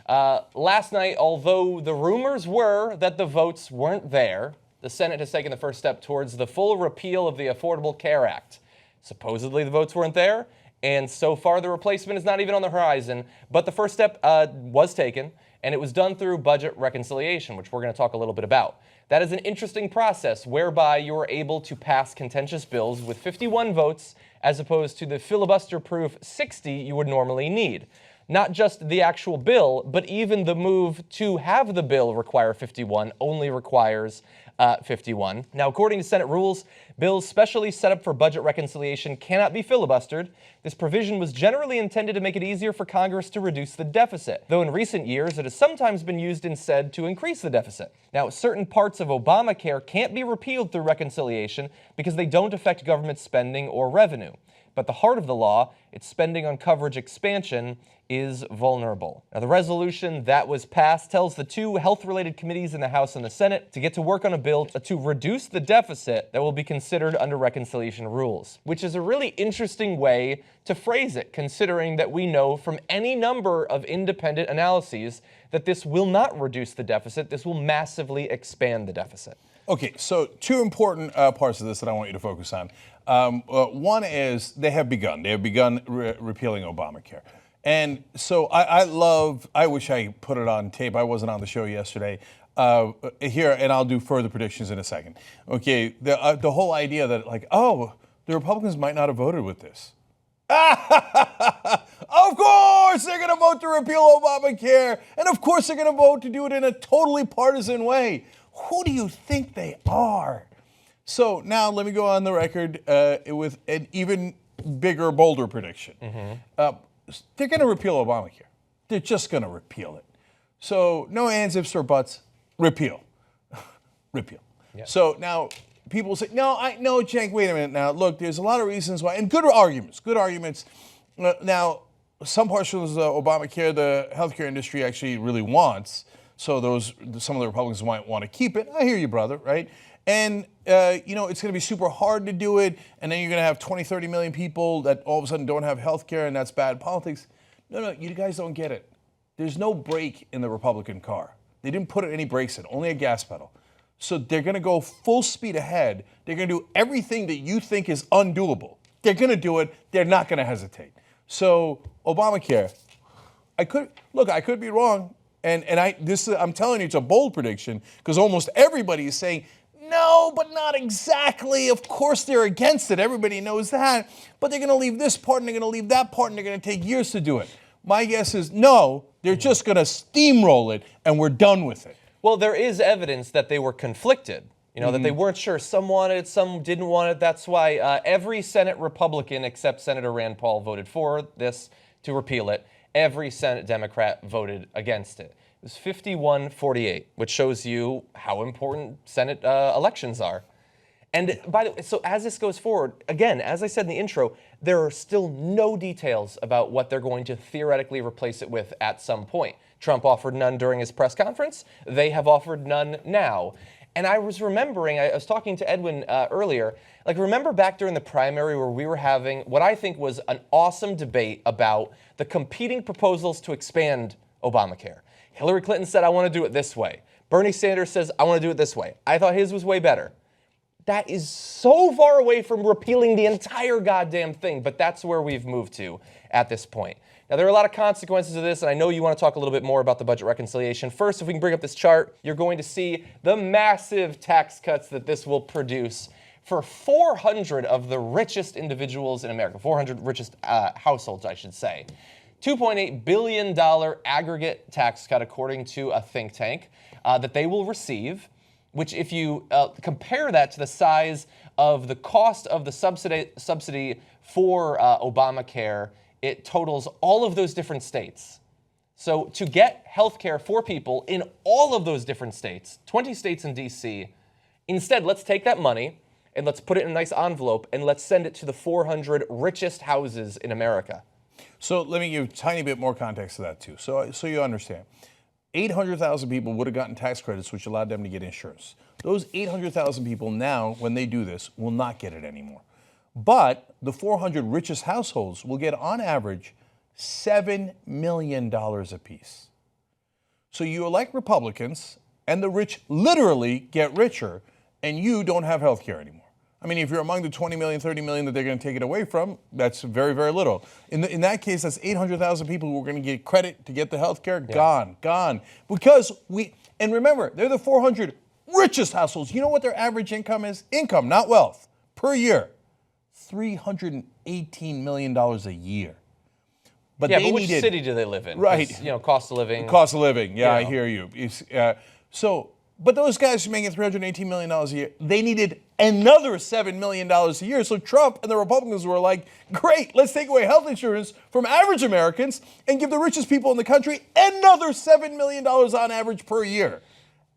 Last night, although the rumors were that the votes weren't there, the Senate has taken the first step towards the full repeal of the Affordable Care Act. Supposedly the votes weren't there, and so far the replacement is not even on the horizon, but the first step was taken, and it was done through budget reconciliation, which we're going to talk a little bit about. That is an interesting process whereby you are able to pass contentious bills with 51 votes as opposed to the filibuster-proof 60 you would normally need. Not just the actual bill, but even the move to have the bill require 51 only requires 51. Now, according to Senate rules, bills specially set up for budget reconciliation cannot be filibustered. This provision was generally intended to make it easier for Congress to reduce the deficit, though in recent years it has sometimes been used instead to increase the deficit. Now, certain parts of Obamacare can't be repealed through reconciliation because they don't affect government spending or revenue. But the heart of the law, its spending on coverage expansion, is vulnerable. Now, the resolution that was passed tells the two health-related committees in the House and the Senate to get to work on a bill to reduce the deficit that will be considered under reconciliation rules, which is a really interesting way to phrase it, considering that we know from any number of independent analyses that this will not reduce the deficit, this will massively expand the deficit. Okay, so two important parts of this that I want you to focus on. One is they have begun repealing Obamacare. And so I wish I put it on tape. I wasn't on the show yesterday. Here, and I'll do further predictions in a second. Okay, the whole idea that the Republicans might not have voted with this. Of course they're going to vote to repeal Obamacare. And of course they're going to vote to do it in a totally partisan way. Who do you think they are? So now let me go on the record with an even bigger, bolder prediction. They're going to repeal Obamacare. They're just going to repeal it. So no ands, ifs, or buts. Repeal. Repeal. Yeah. So now people say, no, Cenk, wait a minute now. Look, there's a lot of reasons why, and good arguments. Now, some portions of Obamacare, the healthcare industry actually really wants. So some of the Republicans might want to keep it. I hear you, brother, right? And, it's going to be super hard to do it. And then you're going to have 20, 30 million people that all of a sudden don't have health care, and that's bad politics. No, you guys don't get it. There's no brake in the Republican car. They didn't put any brakes in, only a gas pedal. So they're going to go full speed ahead. They're going to do everything that you think is undoable. They're going to do it. They're not going to hesitate. So Obamacare, I could be wrong. And I'm telling you, it's a bold prediction because almost everybody is saying, no, but not exactly. Of course they're against it. Everybody knows that. But they're going to leave this part and they're going to leave that part and they're going to take years to do it. My guess is no, they're just going to steamroll it and we're done with it. Well, there is evidence that they were conflicted. That they weren't sure. Some wanted it, some didn't want it. That's why every Senate Republican except Senator Rand Paul voted for this to repeal it. Every Senate Democrat voted against it. It was 51-48, which shows you how important Senate elections are. And by the way, so as this goes forward, again, as I said in the intro, there are still no details about what they're going to theoretically replace it with at some point. Trump offered none during his press conference. They have offered none now. And I was remembering, I was talking to Edwin earlier, remember back during the primary where we were having what I think was an awesome debate about the competing proposals to expand Obamacare. Hillary Clinton said, I want to do it this way. Bernie Sanders says, I want to do it this way. I thought his was way better. That is so far away from repealing the entire goddamn thing, but that's where we've moved to at this point. Now, there are a lot of consequences of this, and I know you want to talk a little bit more about the budget reconciliation. First, if we can bring up this chart, you're going to see the massive tax cuts that this will produce for 400 of the richest individuals in America, 400 richest households, I should say. $2.8 billion aggregate tax cut, according to a think tank, that they will receive, which if you compare that to the size of the cost of the subsidy for Obamacare, it totals all of those different states. So to get health care for people in all of those different states, 20 states in D.C., instead, let's take that money and let's put it in a nice envelope and let's send it to the 400 richest houses in America. So let me give a tiny bit more context to that, too, so you understand. 800,000 people would have gotten tax credits, which allowed them to get insurance. Those 800,000 people now, when they do this, will not get it anymore. But the 400 richest households will get, on average, $7 million apiece. So you elect Republicans, and the rich literally get richer, and you don't have health care anymore. I mean, if you're among the 20 million, 30 million that they're going to take it away from, that's very, very little. In that case, that's 800,000 people who are going to get credit to get the health care. Gone. Because and remember, they're the 400 richest households. You know what their average income is? Income, not wealth, per year. $318 million a year. But which city do they live in? Right. Cost of living. Cost of living. Yeah, I hear you. But those guys who are making $318 million a year, they needed another $7 million a year. So Trump and the Republicans were like, great, let's take away health insurance from average Americans and give the richest people in the country another $7 million on average per year.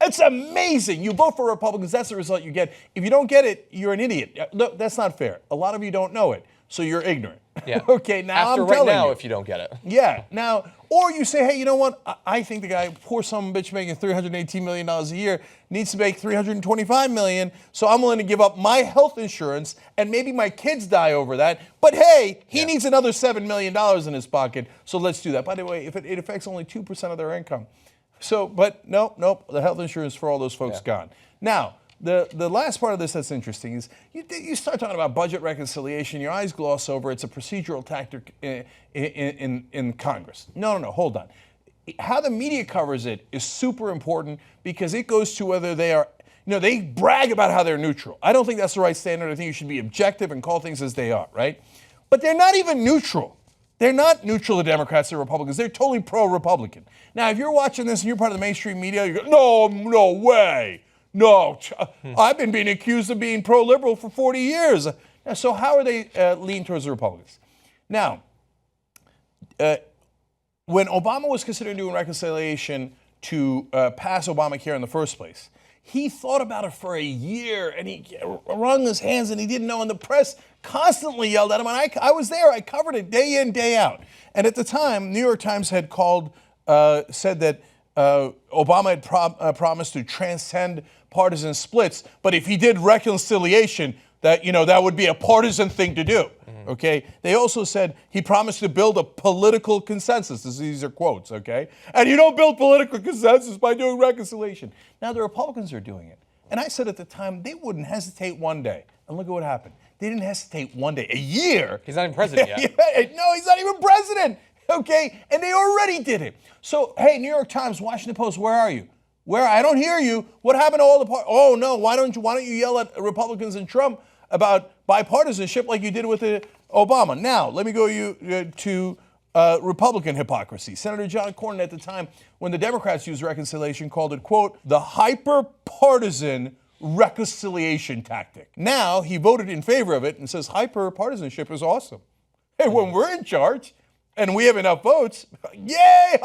It's amazing. You vote for Republicans, that's the result you get. If you don't get it, you're an idiot. No, that's not fair. A lot of you don't know it, so you're ignorant. Yeah. Okay, now After I'm telling right now, you. if you don't get it. Yeah. Now, or you say, hey, you know what? I think the guy, poor son of a bitch making $318 million a year, needs to make $325 million, so I'm willing to give up my health insurance, and maybe my kids die over that. But hey, he needs another $7 million in his pocket, so let's do that. By the way, if it affects only 2% of their income. So, but nope, the health insurance for all those folks gone. Now, the last part of this that's interesting is you start talking about budget reconciliation, your eyes gloss over, it's a procedural tactic in Congress. No, hold on. How the media covers it is super important because it goes to whether they are, they brag about how they're neutral. I don't think that's the right standard. I think you should be objective and call things as they are, right? But they're not even neutral. They're not neutral to Democrats or Republicans. They're totally pro-Republican. Now, if you're watching this and you're part of the mainstream media, you go, no way. No, I've been being accused of being pro-liberal for 40 years. Now, so how are they leaning towards the Republicans? Now, when Obama was considering doing reconciliation to pass Obamacare in the first place, he thought about it for a year, and he wrung his hands, and he didn't know, and the press constantly yelled at him, and I was there. I covered it day in, day out. And at the time, New York Times had said that Obama had promised to transcend partisan splits, but if he did reconciliation, that would be a partisan thing to do. Okay. They also said he promised to build a political consensus. These are quotes. Okay. And you don't build political consensus by doing reconciliation. Now the Republicans are doing it, and I said at the time they wouldn't hesitate one day. And look at what happened. They didn't hesitate one day. A year. He's not even president yet. No, he's not even president. Okay, and they already did it. So, hey, New York Times, Washington Post, where are you? Where? I don't hear you. What happened to all the Oh no, why don't you yell at Republicans and Trump about bipartisanship like you did with Obama? Now, let me go to Republican hypocrisy. Senator John Cornyn at the time, when the Democrats used reconciliation, called it, quote, the hyper-partisan reconciliation tactic. Now, he voted in favor of it and says hyper-partisanship is awesome. Hey, when we're in charge, and we have enough votes, yay,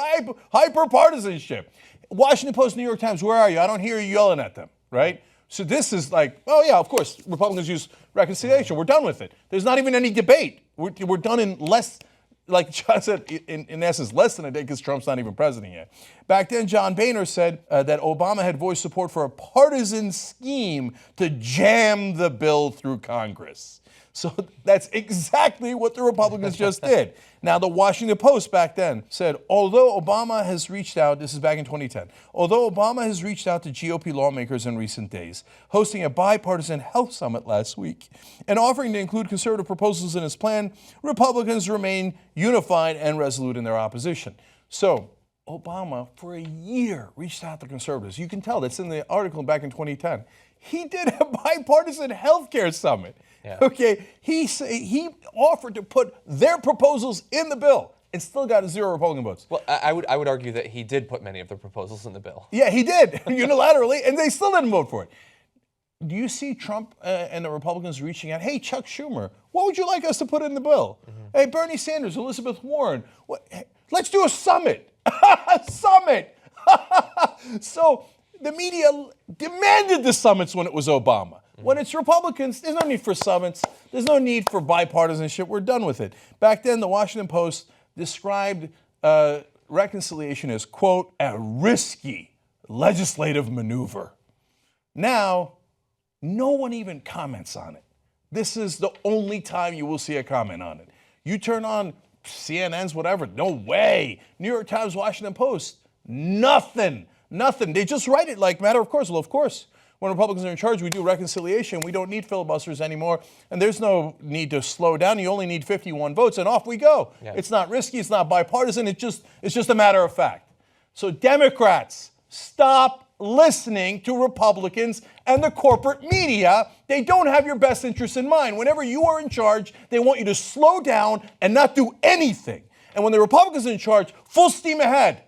hyper-partisanship. Washington Post, New York Times, where are you? I don't hear you yelling at them, right? So this is like, oh yeah, of course, Republicans use reconciliation. We're done with it. There's not even any debate. We're done in less, like John said, in essence, less than a day because Trump's not even president yet. Back then, John Boehner said that Obama had voiced support for a partisan scheme to jam the bill through Congress. So that's exactly what the Republicans just did. Now, the Washington Post back then said, although Obama has reached out, this is back in 2010, although Obama has reached out to GOP lawmakers in recent days, hosting a bipartisan health summit last week, and offering to include conservative proposals in his plan, Republicans remain unified and resolute in their opposition. So Obama, for a year, reached out to conservatives. You can tell that's in the article back in 2010. He did a bipartisan health care summit. Yeah. Okay, he offered to put their proposals in the bill and still got 0 Republican votes. Well, I would argue that he did put many of the proposals in the bill. Yeah, he did, unilaterally, and they still didn't vote for it. Do you see Trump and the Republicans reaching out, hey, Chuck Schumer, what would you like us to put in the bill? Mm-hmm. Hey, Bernie Sanders, Elizabeth Warren, let's do a summit. A summit. So the media demanded the summits when it was Obama. When it's Republicans, there's no need for summits. There's no need for bipartisanship. We're done with it. Back then, the Washington Post described reconciliation as, quote, a risky legislative maneuver. Now, no one even comments on it. This is the only time you will see a comment on it. You turn on CNN's, whatever, no way. New York Times, Washington Post, Nothing. They just write it like matter of course. Well, of course, when Republicans are in charge, we do reconciliation. We don't need filibusters anymore, and there's no need to slow down. You only need 51 votes, and off we go. Yeah. It's not risky. It's not bipartisan. It's just a matter of fact. So Democrats, stop listening to Republicans and the corporate media. They don't have your best interests in mind. Whenever you are in charge, they want you to slow down and not do anything. And when the Republicans are in charge, full steam ahead.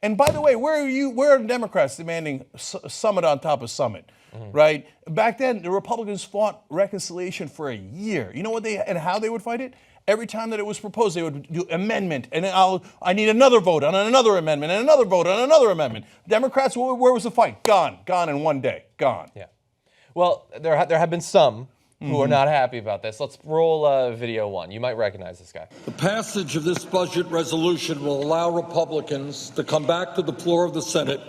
And by the way, where are the Democrats demanding summit on top of summit, right? Back then, the Republicans fought reconciliation for a year. You know what and how they would fight it? Every time that it was proposed, they would do amendment, and I need another vote on another amendment, and another vote on another amendment. Democrats, where was the fight? Gone in one day, gone. Yeah. Well, there have been some who are not happy about this. Let's roll video one. You might recognize this guy. The passage of this budget resolution will allow Republicans to come back to the floor of the Senate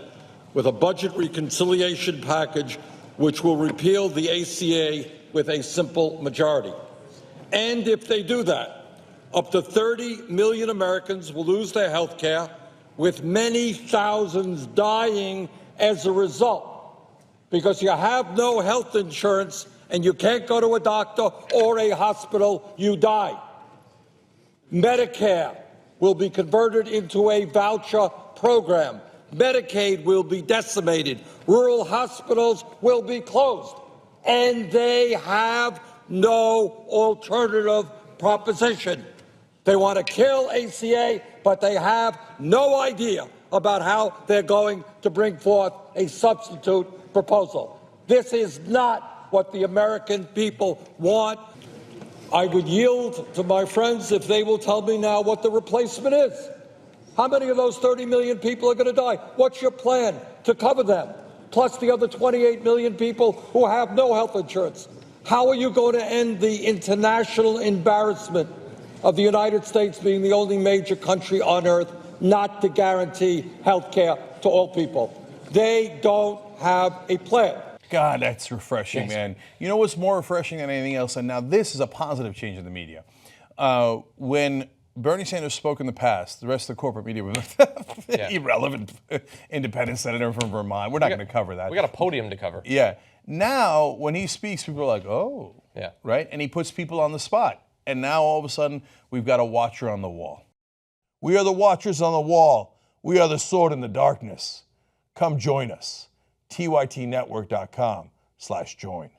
with a budget reconciliation package which will repeal the ACA with a simple majority. And if they do that, up to 30 million Americans will lose their health care, with many thousands dying as a result, because you have no health insurance and you can't go to a doctor or a hospital, you die. Medicare will be converted into a voucher program. Medicaid will be decimated. Rural hospitals will be closed. And they have no alternative proposition. They want to kill ACA, but they have no idea about how they're going to bring forth a substitute proposal. This is not what the American people want. I would yield to my friends if they will tell me now what the replacement is. How many of those 30 million people are going to die? What's your plan to cover them? Plus the other 28 million people who have no health insurance. How are you going to end the international embarrassment of the United States being the only major country on earth not to guarantee health care to all people? They don't have a plan. God, that's refreshing, man. You know what's more refreshing than anything else? And now this is a positive change in the media. When Bernie Sanders spoke in the past, the rest of the corporate media was irrelevant independent senator from Vermont. We're not going to cover that. We got a podium to cover. Yeah. Now, when he speaks, people are like, oh. Yeah. Right? And he puts people on the spot. And now, all of a sudden, we've got a watcher on the wall. We are the watchers on the wall. We are the sword in the darkness. Come join us. tytnetwork.com/join.